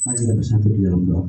Mari kita bersatu di dalam doa.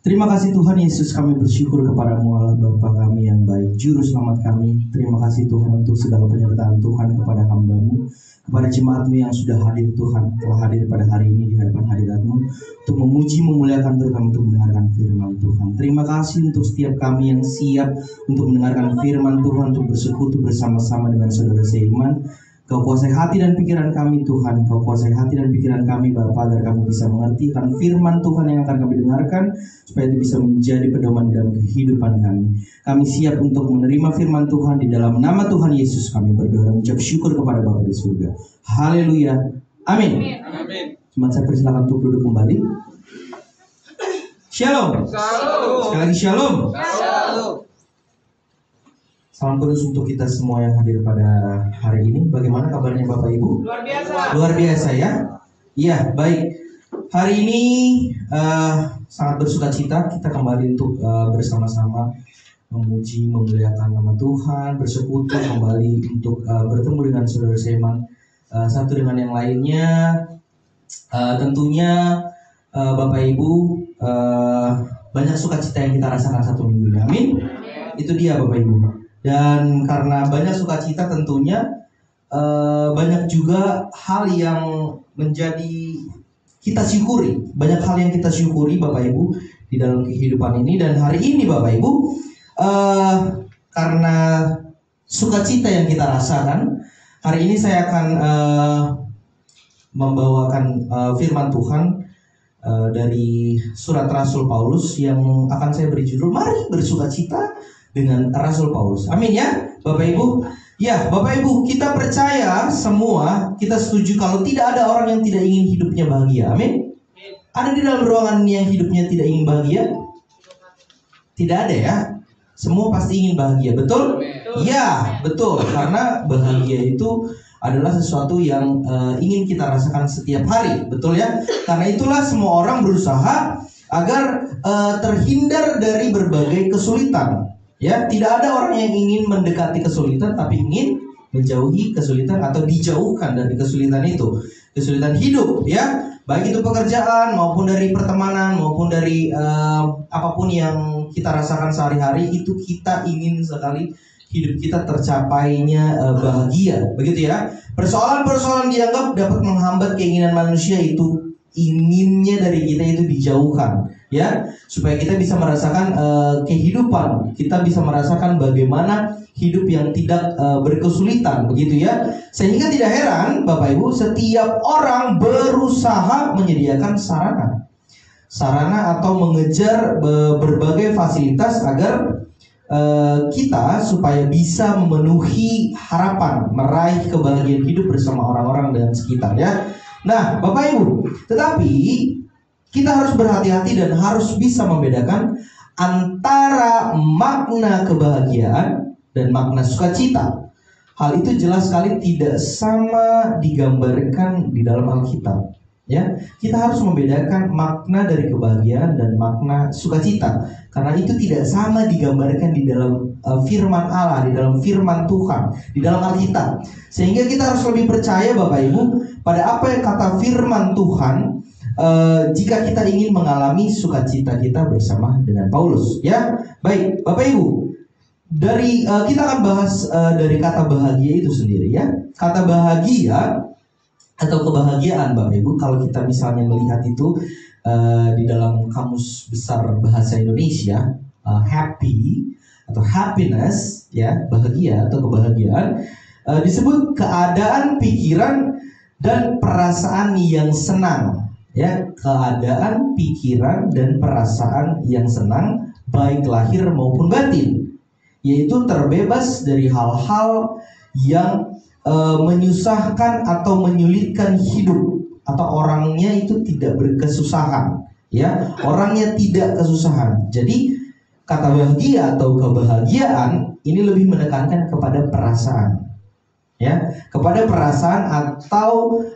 Terima kasih Tuhan Yesus, kami bersyukur kepadamu Allah Bapa kami yang baik, Juru Selamat kami. Terima kasih Tuhan untuk segala penyertaan Tuhan kepada hamba-Mu, kepada jemaat-Mu yang sudah hadir Tuhan, telah hadir pada hari ini di hadapan hadirat-Mu untuk memuji, memuliakan terutama untuk mendengarkan firman Tuhan. Terima kasih untuk setiap kami yang siap untuk mendengarkan firman Tuhan, untuk bersekutu bersama-sama dengan saudara seiman. Kau kuasai hati dan pikiran kami Tuhan, Kau kuasai hati dan pikiran kami Bapa, agar kami bisa mengerti akan firman Tuhan yang akan kami dengarkan, supaya itu bisa menjadi pedoman dalam kehidupan kami. Kami siap untuk menerima firman Tuhan. Di dalam nama Tuhan Yesus kami berdoa dan mengucap syukur kepada Bapa di surga. Haleluya, amin. Amin. Cuma saya persilakan untuk duduk kembali. Shalom. Sekali lagi shalom. Salam kudus untuk kita semua yang hadir pada hari ini. Bagaimana kabarnya Bapak Ibu? Luar biasa. Luar biasa ya. Iya, baik. Hari ini sangat bersuka cita kita kembali untuk bersama-sama memuji, memuliakan nama Tuhan, bersekutu kembali untuk bertemu dengan saudara seiman satu dengan yang lainnya. Tentunya Bapak Ibu, banyak sukacita yang kita rasakan satu minggu ini. Amin. Itu dia Bapak Ibu. Dan karena banyak sukacita tentunya banyak juga hal yang menjadi kita syukuri. Banyak hal yang kita syukuri Bapak Ibu di dalam kehidupan ini. Dan hari ini Bapak Ibu, karena sukacita yang kita rasakan, hari ini saya akan membawakan firman Tuhan dari surat Rasul Paulus yang akan saya beri judul Mari Bersukacita dengan Rasul Paulus. Amin ya Bapak Ibu. Ya Bapak Ibu, kita percaya semua, kita setuju kalau tidak ada orang yang tidak ingin hidupnya bahagia. Amin. Ada di dalam ruangan ini yang hidupnya tidak ingin bahagia? Tidak ada ya. Semua pasti ingin bahagia, betul? Ya betul, karena bahagia itu adalah sesuatu yang ingin kita rasakan setiap hari, betul ya? Karena itulah semua orang berusaha agar terhindar dari berbagai kesulitan. Ya, tidak ada orang yang ingin mendekati kesulitan, tapi ingin menjauhi kesulitan atau dijauhkan dari kesulitan itu. Kesulitan hidup, ya, baik itu pekerjaan maupun dari pertemanan maupun dari apapun yang kita rasakan sehari-hari, itu kita ingin sekali hidup kita tercapainya bahagia, begitu ya. Persoalan-persoalan dianggap dapat menghambat keinginan manusia itu, inginnya dari kita itu dijauhkan, ya, supaya kita bisa merasakan kehidupan, kita bisa merasakan bagaimana hidup yang tidak berkesulitan, begitu ya. Sehingga tidak heran Bapak Ibu, setiap orang berusaha menyediakan sarana atau mengejar berbagai fasilitas agar kita supaya bisa memenuhi harapan, meraih kebahagiaan hidup bersama orang-orang dan sekitar, ya. Nah Bapak Ibu, tetapi kita harus berhati-hati dan harus bisa membedakan antara makna kebahagiaan dan makna sukacita. Hal itu jelas sekali tidak sama digambarkan di dalam Alkitab. Ya, kita harus membedakan makna dari kebahagiaan dan makna sukacita, karena itu tidak sama digambarkan di dalam firman Allah, di dalam firman Tuhan, di dalam Alkitab. Sehingga kita harus lebih percaya Bapak Ibu pada apa yang kata firman Tuhan, jika kita ingin mengalami sukacita kita bersama dengan Paulus. Ya, baik Bapak Ibu, dari kita akan bahas dari kata bahagia itu sendiri, ya. Kata bahagia atau kebahagiaan Bapak Ibu, kalau kita misalnya melihat itu di dalam kamus besar bahasa Indonesia, happy atau happiness, ya, bahagia atau kebahagiaan, disebut keadaan pikiran dan perasaan yang senang, ya, keadaan pikiran dan perasaan yang senang baik lahir maupun batin, yaitu terbebas dari hal-hal yang menyusahkan atau menyulitkan hidup, atau orangnya itu tidak berkesusahan, ya, orangnya tidak kesusahan. Jadi kata bahagia atau kebahagiaan ini lebih menekankan kepada perasaan, ya, kepada perasaan atau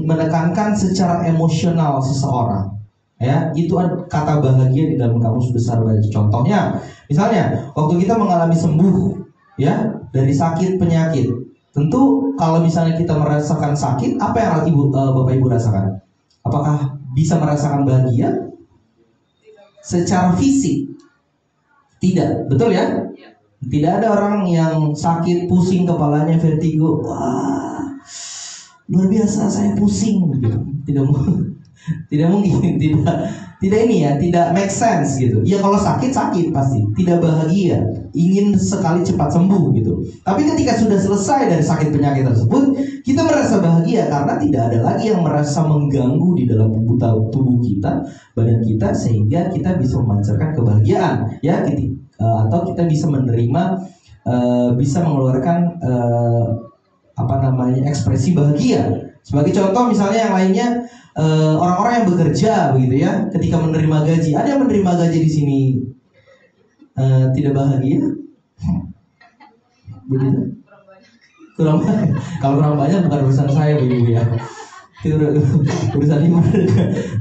menekankan secara emosional seseorang, ya. Itu kata bahagia di dalam kamus besar bahasa. Contohnya, misalnya waktu kita mengalami sembuh, ya, dari sakit penyakit. Tentu kalau misalnya kita merasakan sakit, apa yang Bapak Ibu rasakan? Apakah bisa merasakan bahagia secara fisik? Tidak, betul ya? Tidak ada orang yang sakit, pusing kepalanya, vertigo. Wah, luar biasa, saya pusing. Tidak tidak mungkin, tidak ini ya, tidak make sense gitu. Ya kalau sakit pasti, tidak bahagia, ingin sekali cepat sembuh gitu. Tapi ketika sudah selesai dari sakit penyakit tersebut, kita merasa bahagia karena tidak ada lagi yang merasa mengganggu di dalam tubuh kita, badan kita, sehingga kita bisa memancarkan kebahagiaan, ya gitu. Atau kita bisa menerima, bisa mengeluarkan ekspresi bahagia. Sebagai contoh misalnya yang lainnya, orang-orang yang bekerja begitu ya, ketika menerima gaji, ada yang menerima gaji di sini tidak bahagia, begitu? Kurang banyak. Kalau kurang banyak bukan urusan saya begitu ya, itu urusan ibu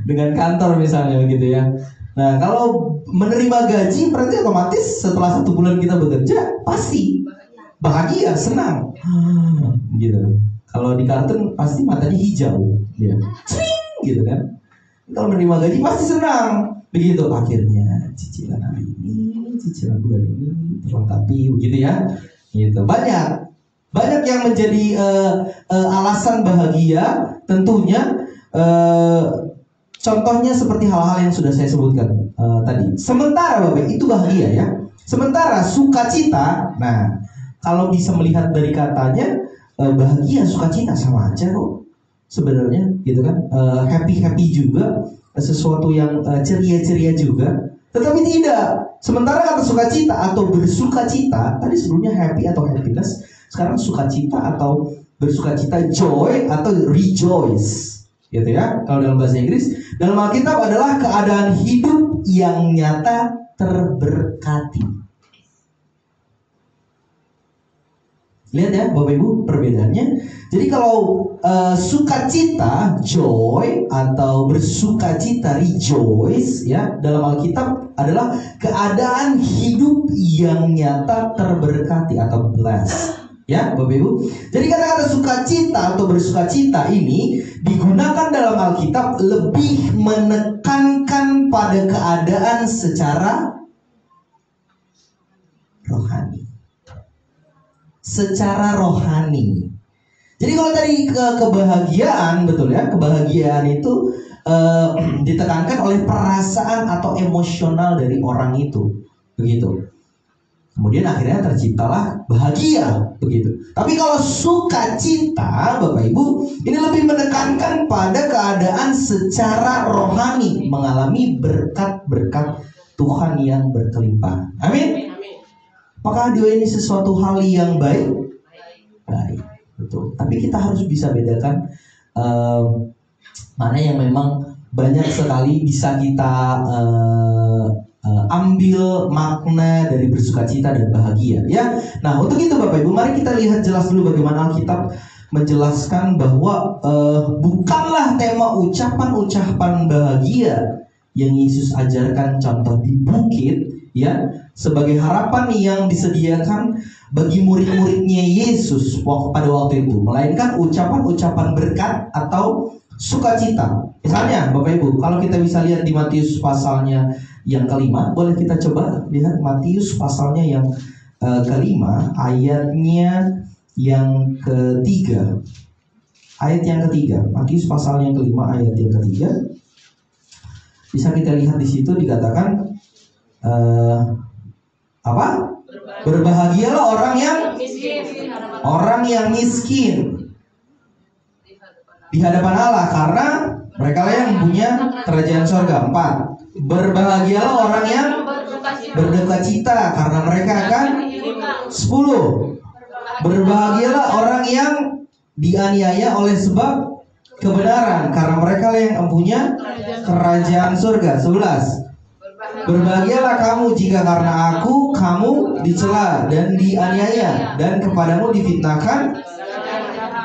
dengan kantor misalnya gitu ya. Nah kalau menerima gaji berarti otomatis setelah 1 bulan kita bekerja pasti bahagia, senang, gitu. Kalau di kartun pasti matanya hijau, ya, gitu kan. Kalau menerima gaji pasti senang, begitu. Akhirnya cicilan hari ini, cicilan bulan ini terlengkapi, begitu ya. Gitu. Banyak yang menjadi alasan bahagia, tentunya. Contohnya seperti hal-hal yang sudah saya sebutkan tadi. Sementara Bapak itu bahagia ya. Sementara sukacita, nah kalau bisa melihat dari katanya, bahagia, sukacita sama aja kok sebenarnya, gitu kan. Happy juga, sesuatu yang ceria juga. Tetapi tidak. Sementara kata sukacita atau bersukacita, tadi sebelumnya happy atau happiness, sekarang sukacita atau bersukacita, joy atau rejoice, gitu ya. Kalau dalam bahasa Inggris, dalam Alkitab adalah keadaan hidup yang nyata terberkati. Lihat ya Bapak Ibu perbedaannya. Jadi kalau sukacita, joy, atau bersukacita, rejoice, ya, dalam Alkitab adalah keadaan hidup yang nyata terberkati atau blessed, ya Bapak Ibu. Jadi kata-kata sukacita atau bersukacita ini digunakan dalam Alkitab lebih menekankan pada keadaan secara rohani. Secara rohani. Jadi kalau tadi kebahagiaan, betul ya, kebahagiaan itu ditekankan oleh perasaan atau emosional dari orang itu, begitu. Kemudian akhirnya terciptalah bahagia, begitu. Tapi kalau sukacita, Bapak Ibu, ini lebih menekankan pada keadaan secara rohani, mengalami berkat-berkat Tuhan yang berkelimpahan. Amin. Apakah doa ini sesuatu hal yang baik? Baik, betul. Tapi kita harus bisa bedakan mana yang memang banyak sekali bisa kita ambil makna dari bersukacita dan bahagia, ya. Nah, untuk itu Bapak Ibu, mari kita lihat jelas dulu bagaimana Alkitab menjelaskan bahwa bukanlah tema ucapan-ucapan bahagia yang Yesus ajarkan contoh di bukit, ya, sebagai harapan yang disediakan bagi murid-muridnya Yesus pada waktu itu, melainkan ucapan-ucapan berkat atau sukacita. Misalnya Bapak Ibu, kalau kita bisa lihat di Matius pasalnya yang kelima, boleh kita coba lihat Matius pasalnya yang kelima, ayatnya yang ketiga. Ayat yang ketiga, Matius pasalnya yang kelima, ayat yang ketiga. Bisa kita lihat di situ dikatakan apa? Berbahagialah orang yang miskin di hadapan Allah, karena mereka lah yang punya kerajaan surga. 4. Berbahagialah orang yang berduka cita, karena mereka akan 10. Berbahagialah orang yang dianiaya oleh sebab kebenaran, karena mereka lah yang mempunyai kerajaan surga. 11. Berbahagialah kamu jika karena aku kamu dicela dan dianiaya, dan kepadamu difitnahkan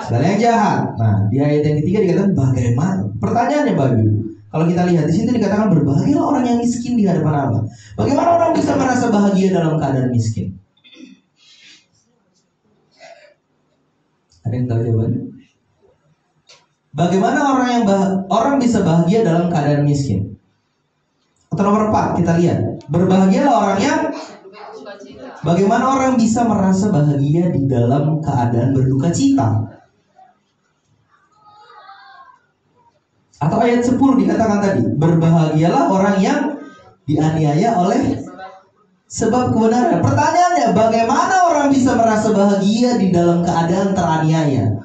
segala yang jahat. Nah, di ayat yang ketiga dikatakan bagaimana? Pertanyaannya Bapak Ibu, kalau kita lihat di situ dikatakan berbahagialah orang yang miskin di hadapan Allah. Bagaimana orang bisa merasa bahagia dalam keadaan miskin? Ada yang tahu jawabannya? Bagaimana orang bisa bahagia dalam keadaan miskin? Atau nomor 4 kita lihat, berbahagialah orang yang bagaimana orang bisa merasa bahagia di dalam keadaan berduka cita? Atau ayat 10 dikatakan tadi, berbahagialah orang yang dianiaya oleh sebab kebenaran. Pertanyaannya, bagaimana orang bisa merasa bahagia di dalam keadaan teraniaya?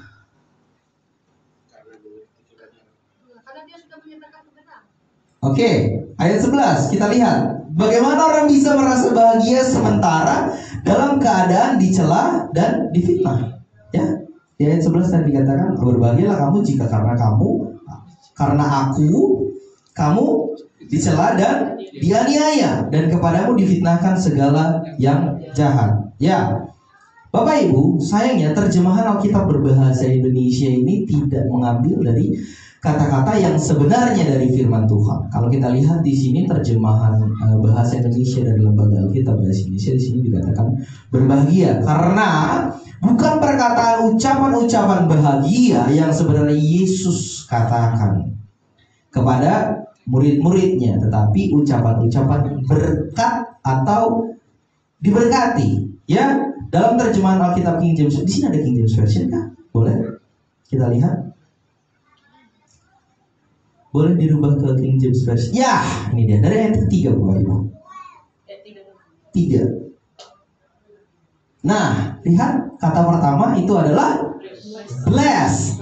Karena dia sudah menyatakan kebenaran. Oke, ayat 11 kita lihat. Bagaimana orang bisa merasa bahagia sementara dalam keadaan dicela dan difitnah? Ya, di ayat 11 tadi dikatakan, berbahagialah kamu jika karena kamu dicela dan dianiaya, dan kepadamu difitnahkan segala yang jahat. Ya, Bapak Ibu, sayangnya terjemahan Alkitab berbahasa Indonesia ini tidak mengambil dari kata-kata yang sebenarnya dari firman Tuhan. Kalau kita lihat di sini terjemahan bahasa Indonesia dari Lembaga Alkitab Bahasa Indonesia, di sini dikatakan berbahagia karena bukan perkataan ucapan-ucapan bahagia yang sebenarnya Yesus katakan kepada murid-muridnya, tetapi ucapan-ucapan berkat atau diberkati. Ya, dalam terjemahan Alkitab King James, di sini ada King James Version kah? Boleh kita lihat? Boleh dirubah ke King James Version. Ya, ini dia dari ayat 3 Bapak Ibu. 3. Nah, lihat kata pertama itu adalah bless.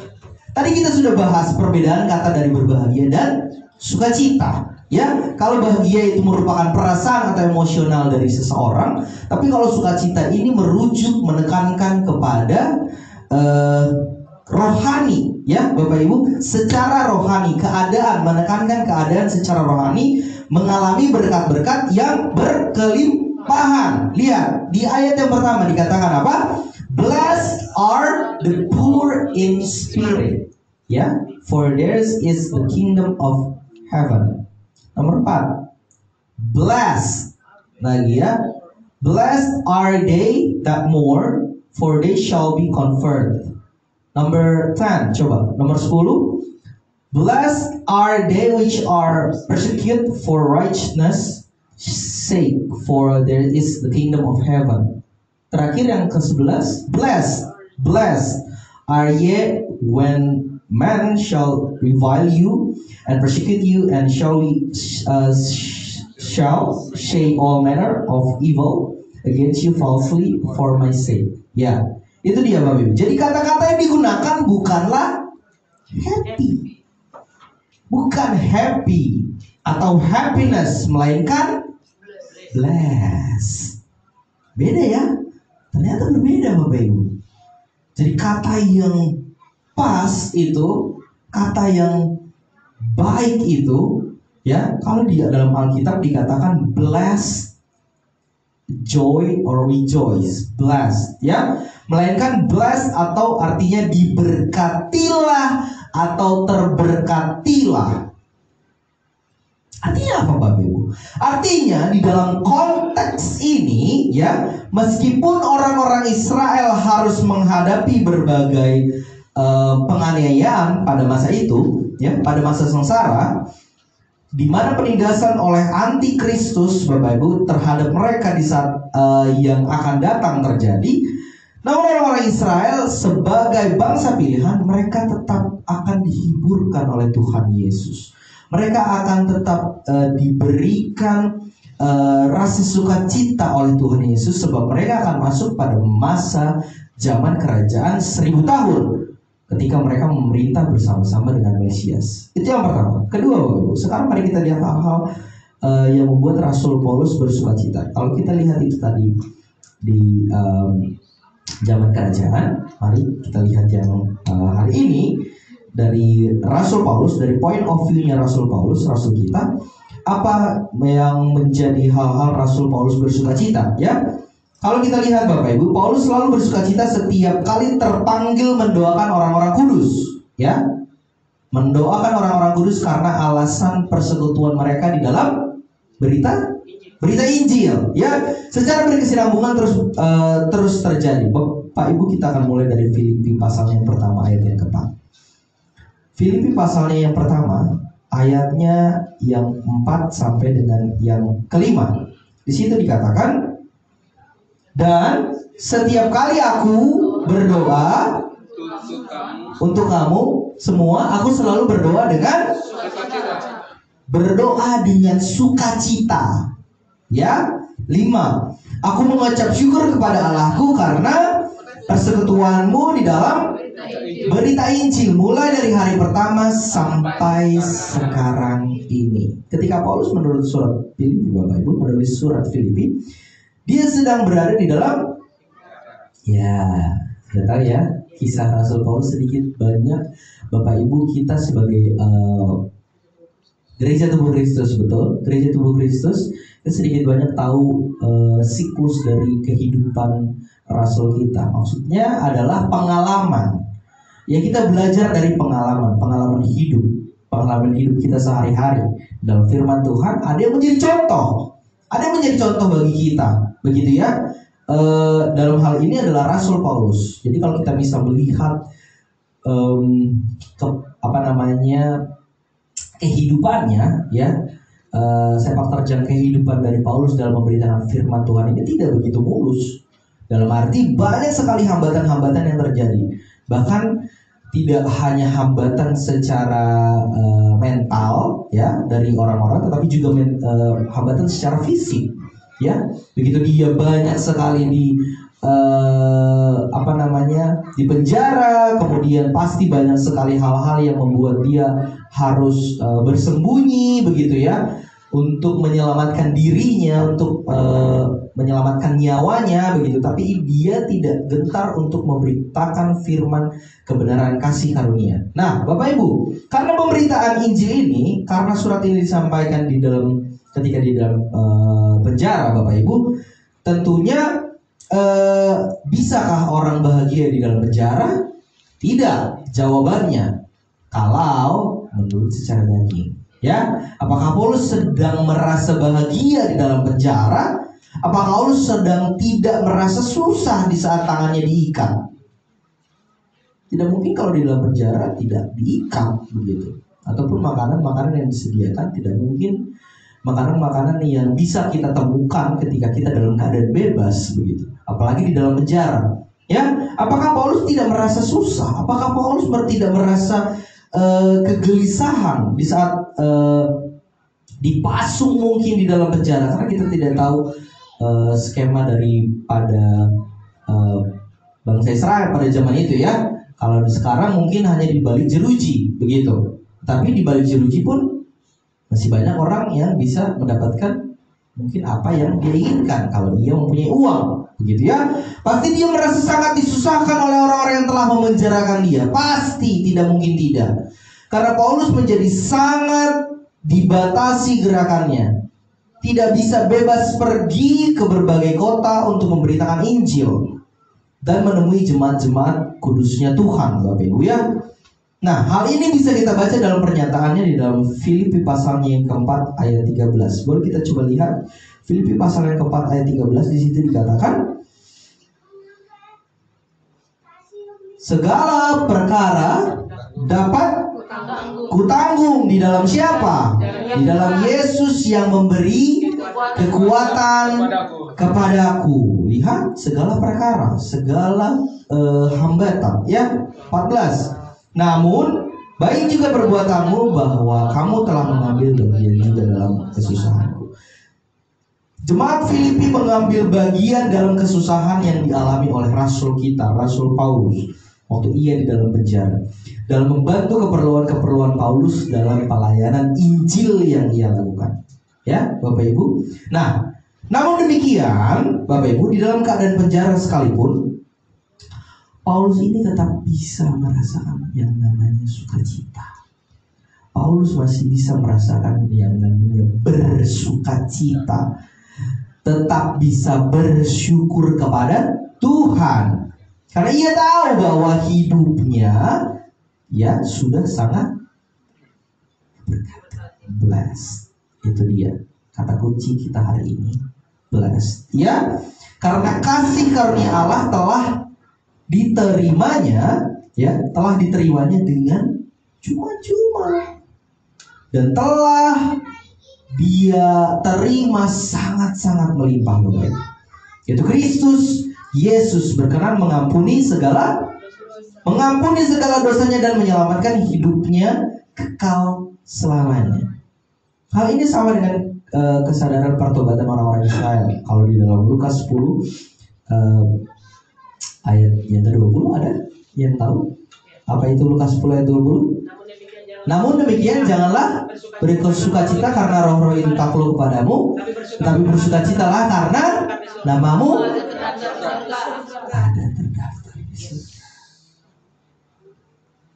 Tadi kita sudah bahas perbedaan kata dari berbahagia dan sukacita. Ya, kalau bahagia itu merupakan perasaan atau emosional dari seseorang, tapi kalau sukacita ini merujuk menekankan kepada rohani, ya Bapak Ibu, secara rohani, keadaan, menekankan keadaan secara rohani, mengalami berkat-berkat yang berkelimpahan. Lihat, di ayat yang pertama dikatakan apa? Blessed are the poor in spirit, ya, for theirs is the kingdom of heaven. Nomor 4, blessed, lagi ya, blessed are they that mourn, for they shall be comforted. Number 10, coba. Nomor 10. Blessed are they which are persecuted for righteousness sake, for there is the kingdom of heaven. Terakhir yang ke-11, blessed are ye when men shall revile you and persecute you and shall say all manner of evil against you falsely for my sake. Ya, itu dia Bapak Ibu. Jadi kata-kata yang digunakan bukanlah happy, bukan happy atau happiness, melainkan bless. Beda ya, ternyata berbeda Bapak Ibu. Jadi kata yang pas itu, kata yang baik itu, ya, kalau dia dalam Alkitab dikatakan bless, joy or rejoice, bless, ya, melainkan bless atau artinya diberkatilah atau terberkatilah. Artinya apa Bapak Ibu? Artinya di dalam konteks ini, ya, meskipun orang-orang Israel harus menghadapi berbagai penganiayaan pada masa itu, ya, pada masa sengsara, di mana penindasan oleh antikristus Bapak Ibu terhadap mereka di saat yang akan datang terjadi. Namun orang-orang Israel sebagai bangsa pilihan, mereka tetap akan dihiburkan oleh Tuhan Yesus. Mereka akan tetap diberikan rasa sukacita oleh Tuhan Yesus, sebab mereka akan masuk pada masa zaman kerajaan 1000 tahun ketika mereka memerintah bersama-sama dengan Mesias. Itu yang pertama. Kedua Bapak Ibu, sekarang mari kita lihat hal-hal yang membuat Rasul Paulus bersukacita. Kalau kita lihat itu tadi di zaman kerajaan, mari kita lihat yang hari ini dari Rasul Paulus, dari point of view-nya Rasul Paulus, Rasul kita, apa yang menjadi hal-hal Rasul Paulus bersukacita, ya? Kalau kita lihat Bapak Ibu, Paulus selalu bersukacita setiap kali terpanggil mendoakan orang-orang kudus, ya, mendoakan orang-orang kudus karena alasan persekutuan mereka di dalam berita Injil, ya. Secara berkesinambungan terus terjadi. Bapak Ibu, kita akan mulai dari Filipi pasal yang pertama ayat yang ke-4. Filipi pasalnya yang pertama, ayatnya yang 4 sampai dengan yang kelima. Di situ dikatakan, dan setiap kali aku berdoa untuk kamu semua, aku selalu berdoa dengan sukacita. Ya, 5. Aku mengucap syukur kepada Allahku karena persekutuanmu di dalam berita Injil mulai dari hari pertama sampai sekarang ini. Ketika Paulus menulis surat Filipi, Bapak Ibu, menulis surat Filipi, dia sedang berada di dalam, ya, sudah tahu ya, kisah Rasul Paulus sedikit banyak. Bapak Ibu, kita sebagai gereja tubuh Kristus, betul, gereja tubuh Kristus, kita sedikit banyak tahu siklus dari kehidupan Rasul kita. Maksudnya adalah pengalaman. Ya, kita belajar dari pengalaman hidup kita sehari-hari. Dalam firman Tuhan ada yang menjadi contoh, bagi kita, begitu ya. Dalam hal ini adalah Rasul Paulus. Jadi kalau kita bisa melihat kehidupannya, ya, sepak terjang kehidupan dari Paulus dalam memberitakan firman Tuhan ini tidak begitu mulus. Dalam arti banyak sekali hambatan-hambatan yang terjadi. Bahkan tidak hanya hambatan secara mental, ya, dari orang-orang, tetapi juga hambatan secara fisik, ya. Begitu dia banyak sekali di penjara, kemudian pasti banyak sekali hal-hal yang membuat dia harus bersembunyi, begitu ya, untuk menyelamatkan dirinya, untuk menyelamatkan nyawanya, begitu. Tapi dia tidak gentar untuk memberitakan firman kebenaran kasih karunia. Nah, Bapak Ibu, karena pemberitaan Injil ini, karena surat ini disampaikan ketika di dalam penjara, Bapak Ibu, tentunya bisakah orang bahagia di dalam penjara? Tidak. Jawabannya, kalau menurut secara daging. Ya, apakah Paulus sedang merasa bahagia di dalam penjara? Apakah Paulus sedang tidak merasa susah di saat tangannya diikat? Tidak mungkin kalau di dalam penjara tidak diikat, begitu. Ataupun makanan-makanan yang disediakan tidak mungkin makanan-makanan yang bisa kita temukan ketika kita dalam keadaan bebas, begitu. Apalagi di dalam penjara. Ya, apakah Paulus tidak merasa susah? Apakah Paulus tidak merasa kegelisahan di saat dipasung mungkin di dalam penjara? Karena kita tidak tahu skema daripada bangsa Israel pada zaman itu, ya. Kalau sekarang mungkin hanya di balik jeruji, begitu. Tapi di balik jeruji pun masih banyak orang yang bisa mendapatkan mungkin apa yang dia inginkan kalau dia mempunyai uang, begitu ya. Pasti dia merasa sangat disusahkan oleh orang-orang yang telah memenjarakan dia. Pasti, tidak mungkin tidak. Karena Paulus menjadi sangat dibatasi gerakannya. Tidak bisa bebas pergi ke berbagai kota untuk memberitakan Injil dan menemui jemaat-jemaat kudusnya Tuhan, Bapak Ibu, ya. Nah, hal ini bisa kita baca dalam pernyataannya di dalam Filipi pasalnya yang keempat ayat 13. Boleh kita coba lihat Filipi pasal yang keempat ayat 13. Di situ dikatakan, segala perkara dapat kutanggung di dalam siapa? Di dalam Yesus yang memberi kekuatan kepadaku. Lihat, segala perkara, segala hambatan, ya. 14. Namun baik juga perbuatanmu bahwa kamu telah mengambil bagian juga dalam kesusahanku. Jemaat Filipi mengambil bagian dalam kesusahan yang dialami oleh Rasul kita, Rasul Paulus, waktu ia di dalam penjara, dalam membantu keperluan-keperluan Paulus dalam pelayanan Injil yang ia lakukan. Ya, Bapak Ibu. Nah, namun demikian, Bapak Ibu, di dalam keadaan penjara sekalipun, Paulus ini tetap bisa merasakan yang namanya sukacita. Paulus masih bisa merasakan yang namanya bersukacita. Tetap bisa bersyukur kepada Tuhan. Karena ia tahu bahwa hidupnya, ya, sudah sangat berkat. Blessed. Itu dia kata kunci kita hari ini. Blessed. Ya, karena kasih karunia Allah telah diterimanya dengan cuma-cuma, dan telah dia terima sangat-sangat melimpah Bapak Ibu. Yaitu Kristus Yesus berkenan mengampuni segala dosanya dan menyelamatkan hidupnya kekal selamanya. Hal ini sama dengan kesadaran pertobatan orang-orang Israel. Kalau di dalam Lukas 10 ayat yang ke-20 ada yang tahu? Apa itu Lukas 10 ayat 20? Namun demikian janganlah bersukacita karena roh-roh itu takluk kepadamu, tapi bersukacitalah karena namamu ada terdaftar di surga.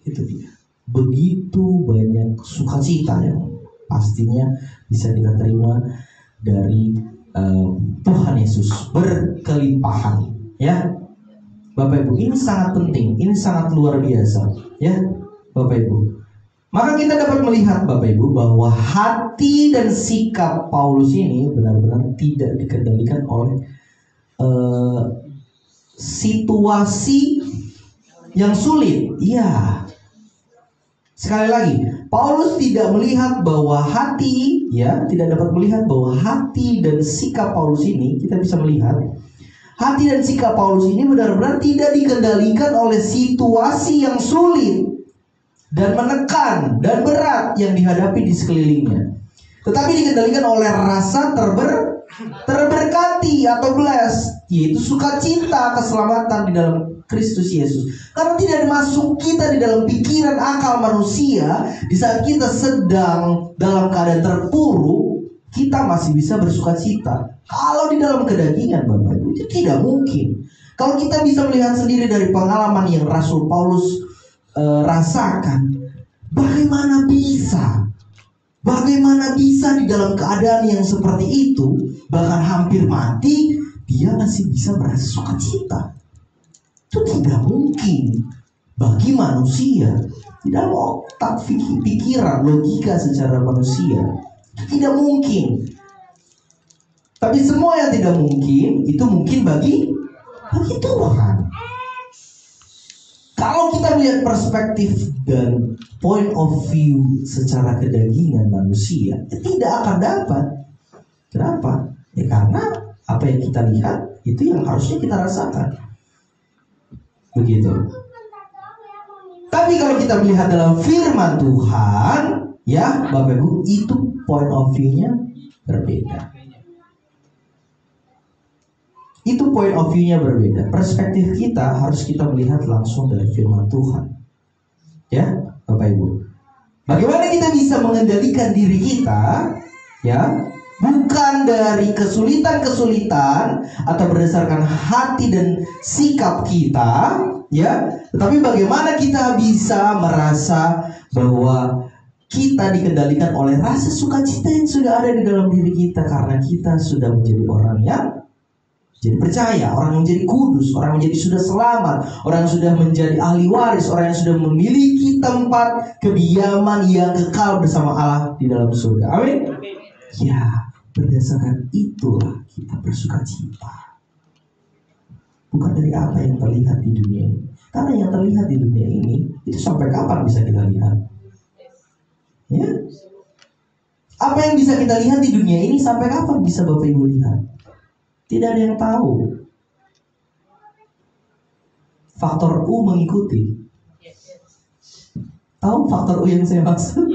Itu dia. Begitu banyak sukacita yang pastinya bisa kita terima dari Tuhan Yesus berkelimpahan, ya. Bapak Ibu, ini sangat penting, ini sangat luar biasa, ya, Bapak Ibu. Maka kita dapat melihat Bapak Ibu bahwa hati dan sikap Paulus ini benar-benar tidak dikendalikan oleh situasi yang sulit. Iya. Sekali lagi, Paulus tidak melihat bahwa hati, ya, tidak dapat melihat bahwa hati dan sikap Paulus ini, kita bisa melihat hati dan sikap Paulus ini benar-benar tidak dikendalikan oleh situasi yang sulit dan menekan dan berat yang dihadapi di sekelilingnya, tetapi dikendalikan oleh rasa terberkati atau blessed, yaitu sukacita keselamatan di dalam Kristus Yesus. Karena tidak masuk kita di dalam pikiran akal manusia, di saat kita sedang dalam keadaan terpuruk, kita masih bisa bersukacita. Kalau di dalam kedagingan Bapak Ibu, itu tidak mungkin. Kalau kita bisa melihat sendiri dari pengalaman yang Rasul Paulus rasakan, bagaimana bisa di dalam keadaan yang seperti itu, bahkan hampir mati, dia masih bisa merasa sukacita. Itu tidak mungkin bagi manusia. Di dalam otak, pikiran, logika secara manusia, itu tidak mungkin. Tapi semua yang tidak mungkin itu mungkin bagi Tuhan. Kalau kita melihat perspektif dan point of view secara kedagingan manusia, tidak akan dapat. Kenapa? Ya karena apa yang kita lihat itu yang harusnya kita rasakan. Begitu. Tapi kalau kita melihat dalam firman Tuhan, ya Bapak Ibu, itu point of view-nya berbeda. Itu point of view-nya berbeda. Perspektif kita harus kita melihat langsung dari firman Tuhan. Ya, Bapak Ibu. Bagaimana kita bisa mengendalikan diri kita, ya, bukan dari kesulitan-kesulitan atau berdasarkan hati dan sikap kita, ya, tetapi bagaimana kita bisa merasa bahwa kita dikendalikan oleh rasa sukacita yang sudah ada di dalam diri kita karena kita sudah menjadi orang yang jadi percaya, orang yang menjadi kudus, orang yang menjadi sudah selamat, orang yang sudah menjadi ahli waris, orang yang sudah memiliki tempat kediaman yang kekal bersama Allah di dalam surga. Amin. Ya, berdasarkan itulah kita bersukacita. Bukan dari apa yang terlihat di dunia ini. Karena yang terlihat di dunia ini itu sampai kapan bisa kita lihat? Ya. Apa yang bisa kita lihat di dunia ini sampai kapan bisa Bapak Ibu lihat? Tidak ada yang tahu. Faktor U mengikuti. Tahu faktor U yang saya maksud?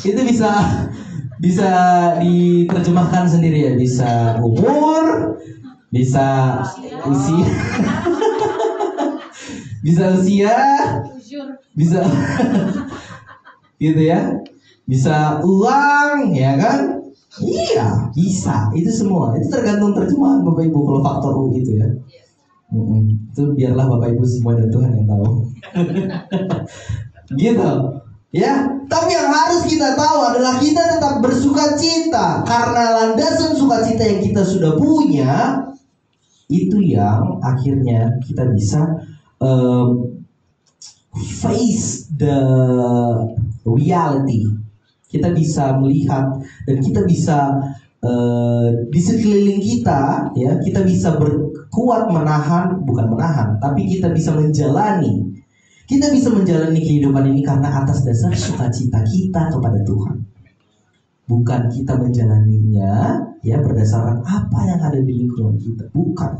itu bisa diterjemahkan sendiri ya. Bisa umur, bisa usia, bisa usia, bisa gitu ya. Bisa uang, ya kan? Iya, bisa. Itu semua. Itu tergantung terjemahan Bapak Ibu kalau faktor U itu ya. Itu biarlah Bapak Ibu semua dan Tuhan yang tahu. Gitu. Ya, tapi yang harus kita tahu adalah kita tetap bersukacita karena landasan sukacita yang kita sudah punya itu yang akhirnya kita bisa face the reality. Kita bisa melihat dan kita bisa di sekeliling kita, ya, kita bisa kuat bukan menahan, tapi kita bisa menjalani. Kita bisa menjalani kehidupan ini karena atas dasar sukacita kita kepada Tuhan. Bukan kita menjalaninya ya berdasarkan apa yang ada di lingkungan kita. Bukan.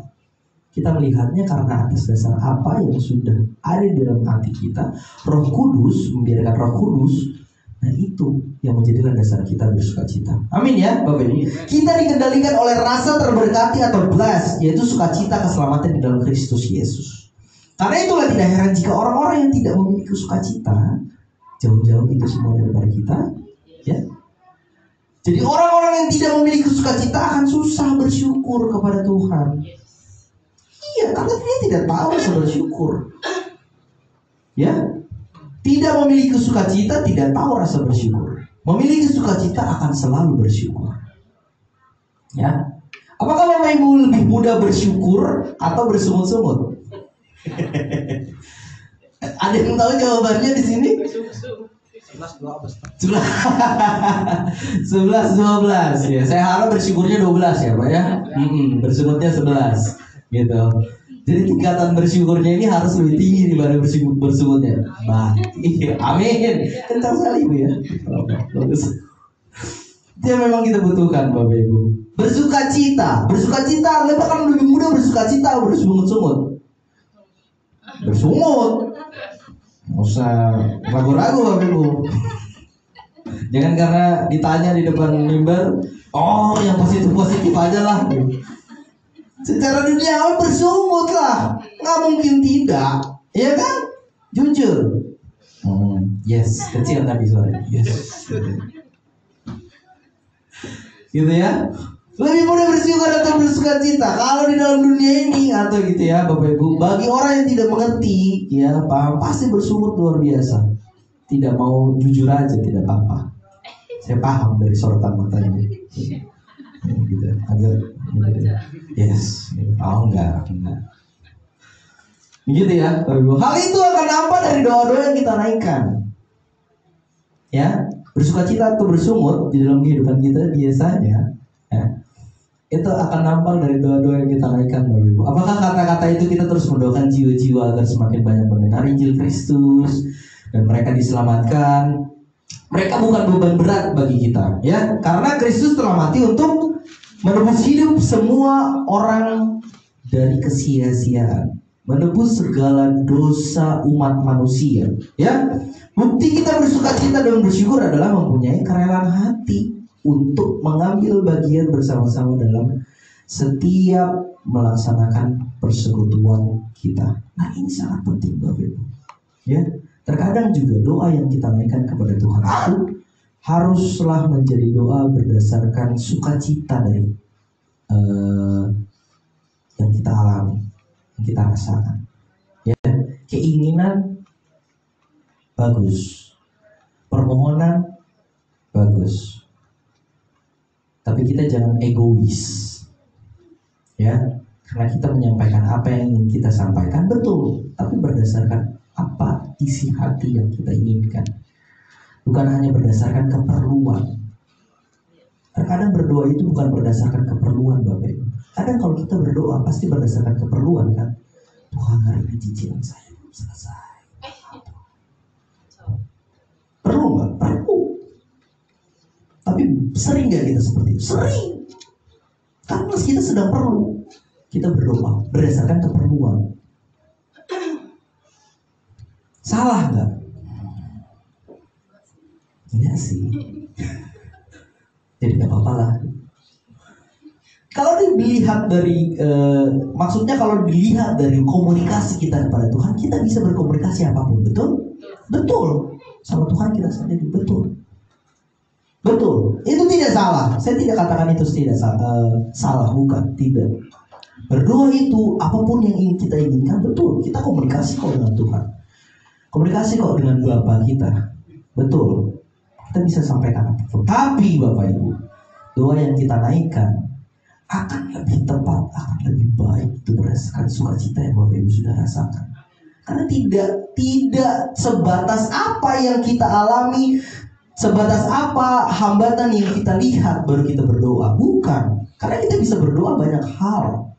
Kita melihatnya karena atas dasar apa yang sudah ada di dalam hati kita. Roh Kudus, membiarkan Roh Kudus. Nah itu yang menjadi dasar kita bersukacita. Amin ya Bapak Ibu. Kita dikendalikan oleh rasa terberkati atau blessed, yaitu sukacita keselamatan di dalam Kristus Yesus. Karena itulah tidak heran jika orang-orang yang tidak memiliki sukacita jauh-jauh itu semua daripada kita, ya. Jadi orang-orang yang tidak memiliki sukacita akan susah bersyukur kepada Tuhan. Iya, karena dia tidak tahu rasa bersyukur. Ya, tidak memiliki sukacita tidak tahu rasa bersyukur. Memiliki sukacita akan selalu bersyukur. Ya, apakah Bapak Ibu lebih mudah bersyukur atau bersungut-sungut? Ada yang tahu jawabannya di sini? 11-12 ya. Saya harap bersyukurnya 12 ya Pak ya. Bersungutnya 11 gitu. Jadi tingkatan bersyukurnya ini harus lebih tinggi daripada bersungutnya. Baik. Amin. Kencang sekali Bu ya. Bagus. Itu yang memang kita butuhkan Bapak Ibu. Bersukacita bahkan lebih mudah bersukacita bersungut-sungut. Bersungut, nggak usah ragu-ragu Bapak Ibu. Jangan karena ditanya di depan mimbar, oh yang positif aja lah. Secara duniawi bersungut lah, nggak mungkin tidak, ya kan? Jujur. Yes, kecil tapi suaranya. Yes. Gitu ya. Lebih mudah bersyukur atau bersukacita kalau di dalam dunia ini atau gitu ya Bapak Ibu. Bagi orang yang tidak mengerti ya paham, pasti bersungut luar biasa. Tidak mau jujur aja tidak apa-apa. Saya paham dari sorotan matanya. Gitu, agak gitu. Yes. Oh enggak. Begitu ya Bapak Ibu. Hal itu akan nampak dari doa-doa yang kita naikkan. Ya, bersukacita atau bersungut di dalam kehidupan kita biasanya ya, itu akan nampak dari doa-doa yang kita naikkan Bapak Ibu. Apakah kata-kata itu kita terus mendoakan jiwa-jiwa agar semakin banyak mendengar Injil Kristus dan mereka diselamatkan? Mereka bukan beban berat bagi kita, ya, karena Kristus telah mati untuk menebus hidup semua orang dari kesia-siaan, menebus segala dosa umat manusia, ya. Bukti kita bersukacita dan bersyukur adalah mempunyai kerelaan hati untuk mengambil bagian bersama-sama dalam setiap melaksanakan persekutuan kita. Nah ini sangat penting Bapak Ibu. Ya, terkadang juga doa yang kita naikkan kepada Tuhan itu haruslah menjadi doa berdasarkan sukacita dari yang kita alami, yang kita rasakan. Ya, keinginan bagus, permohonan bagus. Tapi kita jangan egois, ya, karena kita menyampaikan apa yang ingin kita sampaikan betul, tapi berdasarkan apa isi hati yang kita inginkan, bukan hanya berdasarkan keperluan. Terkadang berdoa itu bukan berdasarkan keperluan Bapak Ibu. Kadang kalau kita berdoa pasti berdasarkan keperluan kan. Tuhan hari ini cicilan saya belum selesai. Perlu nggak? Perlu. Tapi sering gak kita seperti itu? Sering. Karena kita sedang perlu, kita berdoa berdasarkan keperluan. Salah gak? Enggak sih. Jadi gak apa-apa lah. Kalau dilihat dari maksudnya kalau dilihat dari komunikasi kita kepada Tuhan, kita bisa berkomunikasi apapun, betul? Betul. Sama Tuhan kita sendiri, betul. Betul, itu tidak salah. Saya tidak katakan itu tidak salah, bukan, tidak. Berdoa itu apapun yang ingin kita inginkan, betul. Kita komunikasi kok dengan Tuhan, komunikasi kok dengan Bapa kita, betul. Kita bisa sampaikan apapun. Tapi Bapak Ibu, doa yang kita naikkan akan lebih tepat, akan lebih baik itu berdasarkan sukacita yang Bapak Ibu sudah rasakan. Karena tidak sebatas apa yang kita alami, sebatas apa hambatan yang kita lihat baru kita berdoa. Bukan. Karena kita bisa berdoa banyak hal.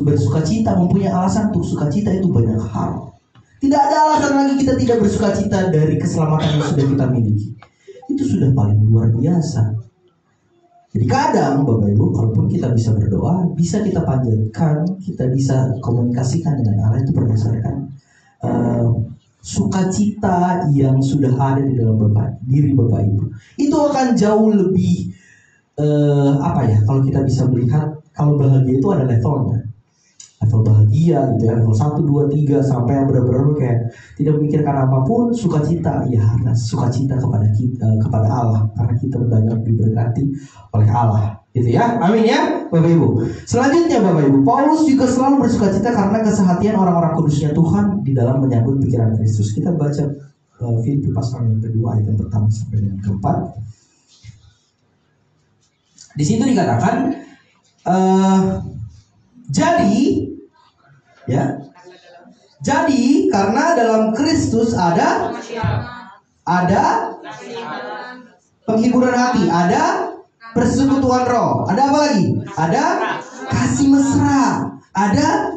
bersukacita, mempunyai alasan untuk sukacita itu banyak hal. Tidak ada alasan lagi kita tidak bersukacita dari keselamatan yang sudah kita miliki. Itu sudah paling luar biasa. Jadi kadang Bapak Ibu, kalaupun kita bisa berdoa, bisa kita panjatkan, kita bisa komunikasikan dengan Allah itu berdasarkan sukacita yang sudah ada di dalam diri Bapak Ibu. Itu akan jauh lebih kalau kita bisa melihat, kalau bahagia itu ada levelnya. Level bahagia gitu ya, level 1, 2, 3 sampai yang benar-benar kayak tidak memikirkan apapun, sukacita. Ya harus sukacita kepada Allah, karena kita banyak diberkati oleh Allah. Gitu ya. Amin ya Bapak Ibu. Selanjutnya Bapak Ibu, Paulus juga selalu bersukacita karena kesehatian orang-orang kudusnya Tuhan di dalam menyambut pikiran Kristus. Kita baca Filipi pasal yang kedua ayat yang pertama sampai dengan keempat. Di situ dikatakan jadi karena dalam Kristus ada penghiburan hati, ada persekutuan roh, ada apa lagi? Ada kasih mesra, ada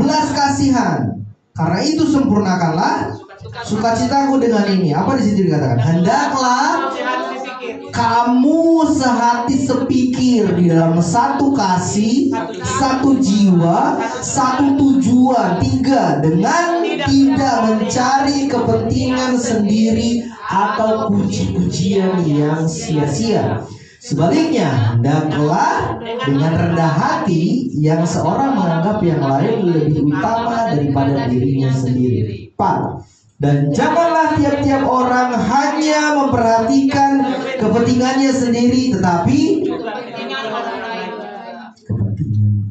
belas kasihan. Karena itu sempurnakanlah sukacitaku dengan ini. Apa di situ dikatakan? Hendaklah kamu sehati sepikir di dalam satu kasih, satu jiwa, satu tujuan, 3, dengan tidak mencari kepentingan sendiri atau puji-pujian yang sia-sia. Sebaliknya, hendaklah dengan rendah hati yang seorang menganggap yang lain lebih utama daripada dirinya sendiri. 4. Dan janganlah tiap-tiap orang hanya memperhatikan kepentingannya sendiri, tetapi kepentingan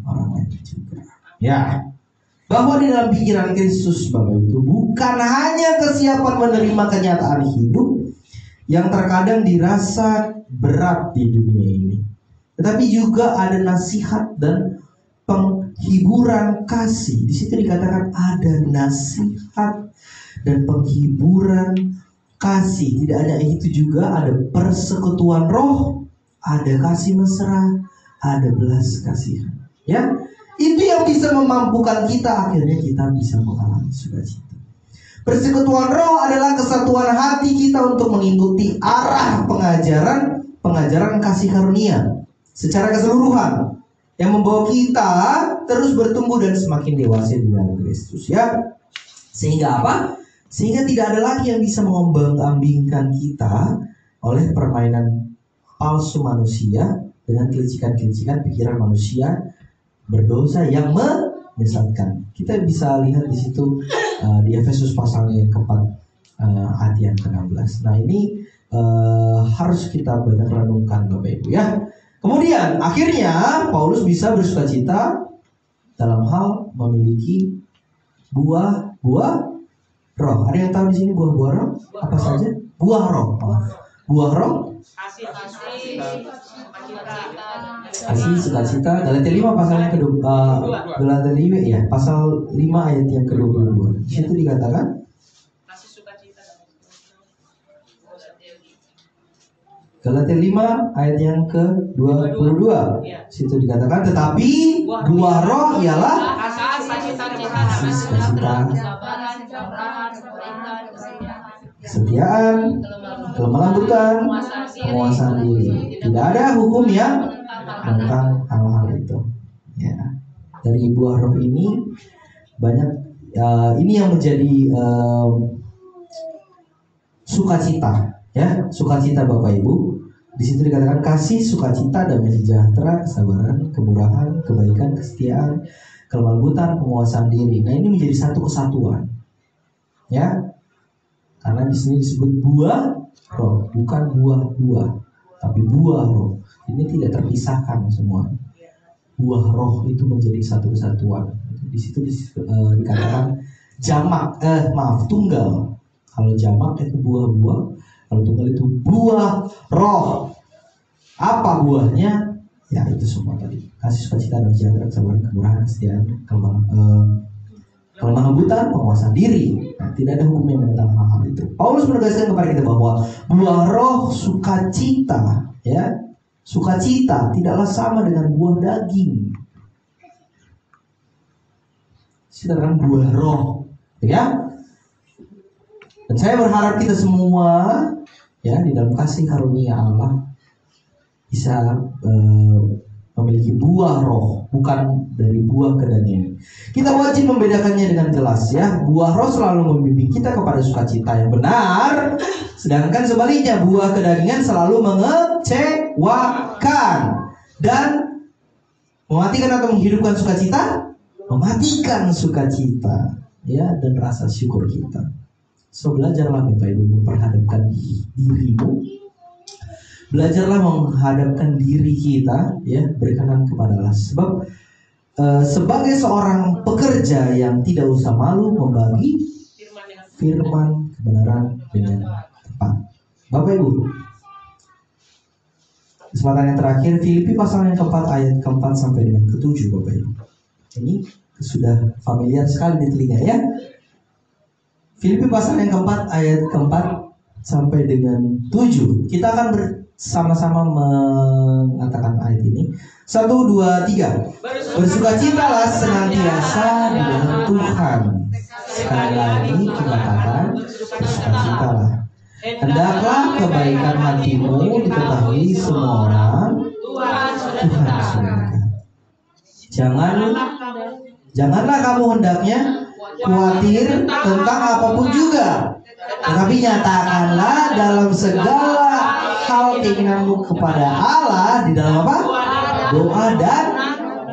orang lain juga. Ya, bahwa di dalam pikiran Kristus Bapak itu bukan hanya kesiapan menerima kenyataan hidup yang terkadang dirasa berat di dunia ini, tetapi juga ada nasihat dan penghiburan kasih. Di situ dikatakan ada nasihat dan penghiburan kasih. Tidak hanya itu, juga ada persekutuan roh, ada kasih mesra, ada belas kasihan. Ya, itu yang bisa memampukan kita akhirnya kita bisa mengalami sukacita. Persekutuan roh adalah kesatuan hati kita untuk mengikuti arah pengajaran kasih karunia secara keseluruhan yang membawa kita terus bertumbuh dan semakin dewasa di dalam Kristus. Ya, sehingga apa? Sehingga tidak ada lagi yang bisa mengombang-ambingkan kita oleh permainan palsu manusia dengan kelicikan-kelicikan pikiran manusia berdosa yang menyesatkan. Kita bisa lihat di situ di Efesus pasal yang keempat ayat yang ke-16. Nah ini harus kita banyak renungkan Bapak Ibu ya. Kemudian akhirnya Paulus bisa bersukacita dalam hal memiliki buah roh. Ada yang tahu di sini buah roh apa saja? Buah roh. Buah roh. Kasih, sukacita. Galatia 5 pasal yang kedua. Galatia 5 ya, pasal 5 ayat yang ke-22. Di situ dikatakan Galatia 5 ayat yang ke-22. Di situ dikatakan tetapi buah roh ialah kasih, sukacita, kesetiaan, kelemah lembutan, penguasaan diri. Tidak ada hukum yang tentang hal-hal itu. Ya, dari buah roh ini banyak. Ini yang menjadi sukacita, ya, sukacita Bapak Ibu. Di situ dikatakan kasih, sukacita, damai sejahtera, kesabaran, kemurahan, kebaikan, kesetiaan, kelemah lembutan, penguasaan diri. Nah ini menjadi satu kesatuan, ya. Karena di sini disebut buah roh, bukan buah-buah, tapi buah roh. Ini tidak terpisahkan semua. Buah roh itu menjadi satu kesatuan. Di situ dikatakan tunggal. Kalau jamak itu buah-buah, kalau tunggal itu buah roh. Apa buahnya? Ya itu semua tadi. Kasih, sukacita, damai sejahtera, kesabaran, kemurahan, kesetiaan, kelemah lembutan, penguasaan diri. Nah, tidak ada hukum yang menentang hal-hal itu. Paulus menegaskan kepada kita bahwa buah roh sukacita, ya, sukacita tidaklah sama dengan buah daging. Kita katakan buah roh, ya. Dan saya berharap kita semua, ya, di dalam kasih karunia Allah bisa memiliki buah roh, bukan dari buah kedanian. Kita wajib membedakannya dengan jelas, ya. Buah roh selalu membimbing kita kepada sukacita yang benar, sedangkan sebaliknya buah kedanian selalu mengecewakan dan mematikan atau menghidupkan sukacita. Mematikan sukacita, ya, dan rasa syukur kita. So, belajarlah Bapak Ibu memperhadapkan dirimu. Belajarlah menghadapkan diri kita, ya, berkenan kepada Allah. Sebab sebagai seorang pekerja yang tidak usah malu membagi firman kebenaran dengan tepat. Bapak Ibu, kesempatan yang terakhir, Filipi pasal yang keempat ayat keempat sampai dengan ketujuh, Bapak Ibu. Ini sudah familiar sekali di telinga, ya. Filipi pasal yang keempat ayat keempat sampai dengan 7. Kita akan bersama-sama mengatakan ayat ini. 1, 2, 3. Bersukacitalah senantiasa di dalam Tuhan. Sekali lagi katakan bersukacitalah. Hendaklah kebaikan hatimu diketahui semua orang. Tuhan sudah. Janganlah kamu hendaknya khawatir tentang apapun juga, tetapi nyatakanlah dalam segala hal keinginanmu kepada Allah di dalam apa? Doa dan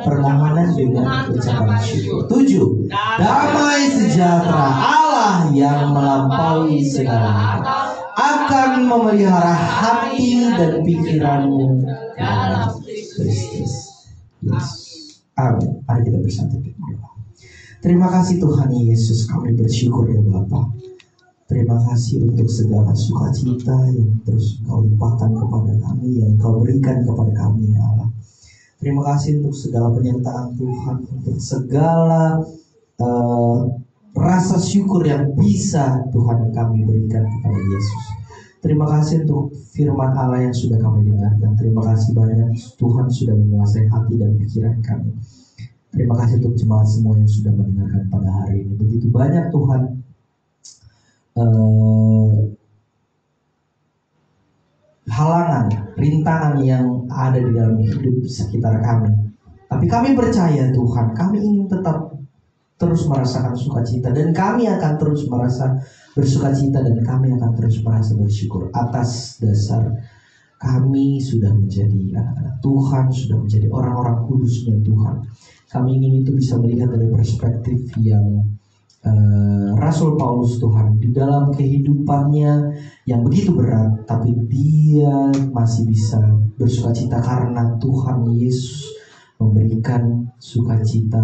permohonan dengan ucapan syukur. 7. Damai sejahtera Allah yang melampaui segala akan memelihara hati dan pikiranmu dalam Kristus Yesus. Amin. Mari kita bersatu berdoa. Terima kasih Tuhan Yesus, kami bersyukur ya Bapa. Terima kasih untuk segala sukacita yang terus Engkau limpahkan kepada kami, yang Engkau berikan kepada kami ya Allah. Terima kasih untuk segala penyertaan Tuhan, untuk segala rasa syukur yang bisa Tuhan kami berikan kepada Yesus. Terima kasih untuk firman Allah yang sudah kami dengarkan. Terima kasih banyak Tuhan sudah menguasai hati dan pikiran kami. Terima kasih untuk jemaat semua yang sudah mendengarkan pada hari ini. Begitu banyak Tuhan halangan, rintangan yang ada di dalam hidup sekitar kami. Tapi kami percaya Tuhan, kami ingin tetap terus merasakan sukacita, dan kami akan terus merasa bersukacita, dan kami akan terus merasa bersyukur atas dasar kami sudah menjadi anak-anak Tuhan, sudah menjadi orang-orang kudusnya Tuhan. Kami ingin itu bisa melihat dari perspektif yang Rasul Paulus Tuhan di dalam kehidupannya yang begitu berat, tapi dia masih bisa bersukacita karena Tuhan Yesus memberikan sukacita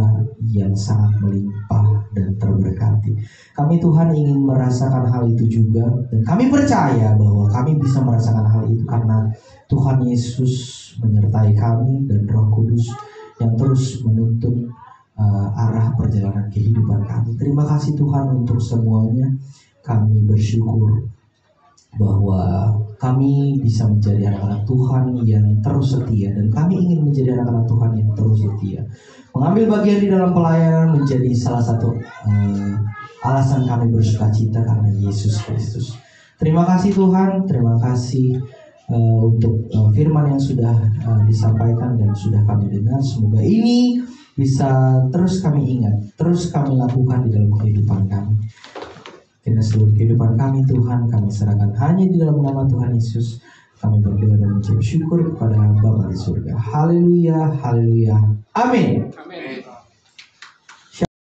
yang sangat melimpah dan terberkati. Kami Tuhan ingin merasakan hal itu juga, dan kami percaya bahwa kami bisa merasakan hal itu karena Tuhan Yesus menyertai kami dan Roh Kudus yang terus menuntun arah perjalanan kehidupan kami. Terima kasih Tuhan untuk semuanya. Kami bersyukur bahwa kami bisa menjadi anak-anak Tuhan yang terus setia, dan kami ingin menjadi anak-anak Tuhan yang terus setia. Mengambil bagian di dalam pelayanan menjadi salah satu alasan kami bersukacita karena Yesus Kristus. Terima kasih Tuhan, terima kasih untuk firman yang sudah disampaikan dan sudah kami dengar. Semoga ini bisa terus kami ingat, terus kami lakukan di dalam kehidupan kami. Karena seluruh kehidupan kami Tuhan, kami serahkan hanya di dalam nama Tuhan Yesus. Kami berdoa dan mengucap syukur kepada Bapa di surga. Haleluya, haleluya, amin.